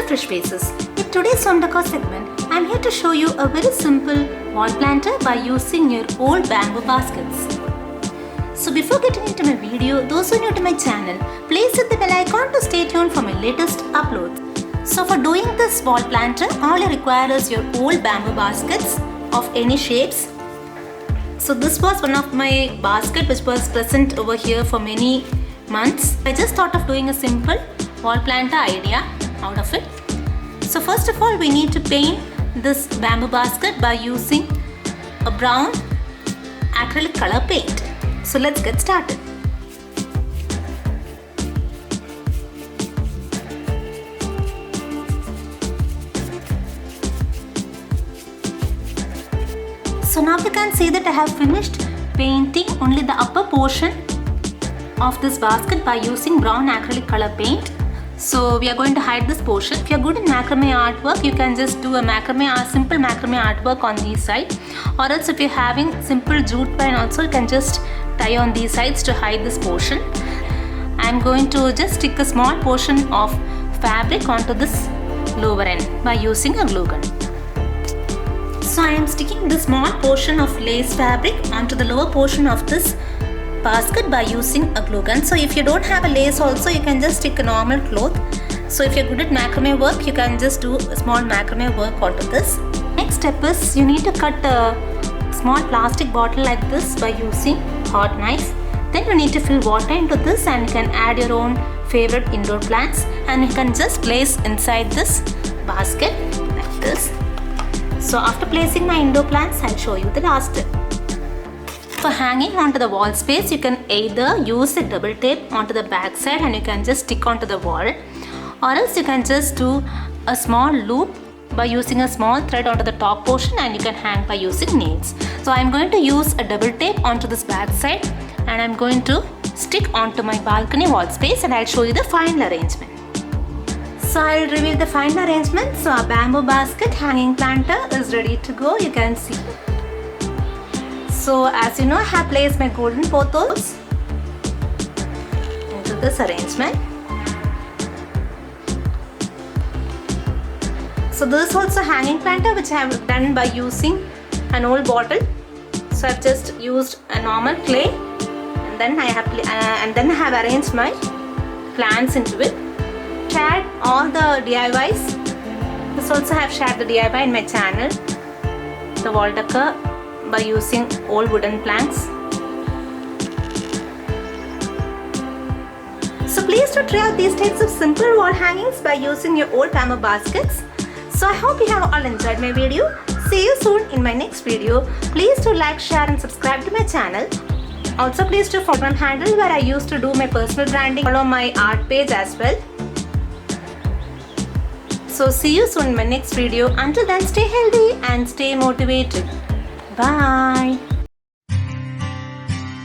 Fresh Faces. In today's home decor segment, I am here to show you a very simple wall planter by using your old bamboo baskets. So before getting into my video, those who are new to my channel, please hit the bell icon to stay tuned for my latest uploads. So for doing this wall planter, all you require is your old bamboo baskets of any shapes. So this was one of my basket which was present over here for many months. I just thought of doing a simple wall planter idea out of it. So first of all, we need to paint this bamboo basket by using a brown acrylic color paint. So let's get started. So now you can see that I have finished painting only the upper portion of this basket by using brown acrylic color paint. So we are going to hide this portion. If you are good in macrame artwork, you can just do a simple macrame artwork on these sides, or else if you are having simple jute pine also, you can just tie on these sides to hide this portion. I am going to just stick a small portion of fabric onto this lower end by using a glue gun. So I am sticking this small portion of lace fabric onto the lower portion of this basket by using a glue gun. So if you don't have a lace also, you can just stick a normal cloth. So if you're good at macrame work, you can just do a small macrame work onto this. Next step is you need to cut a small plastic bottle like this by using hot knife. Then you need to fill water into this and you can add your own favorite indoor plants and you can just place inside this basket like this. So after placing my indoor plants, I'll show you the last step. For hanging onto the wall space, you can either use a double tape onto the back side and you can just stick onto the wall, or else you can just do a small loop by using a small thread onto the top portion and you can hang by using nails. So I'm going to use a double tape onto this back side and I'm going to stick onto my balcony wall space and I'll show you the final arrangement. So I'll reveal the final arrangement. So our bamboo basket hanging planter is ready to go, you can see. So as you know, I have placed my golden pothos into this arrangement. So this is also hanging planter which I have done by using an old bottle. So I've just used a normal clay and then I have arranged my plants into it. Shared all the DIYs. This also I have shared the DIY in my channel, the wall decor by using old wooden planks. So please do try out these types of simple wall hangings by using your old bamboo baskets. So I hope you have all enjoyed my video. See you soon in my next video. Please do like, share and subscribe to my channel. Also please do follow my handle where I used to do my personal branding. Follow my art page as well. So see you soon in my next video. Until then, stay healthy and stay motivated. Bye.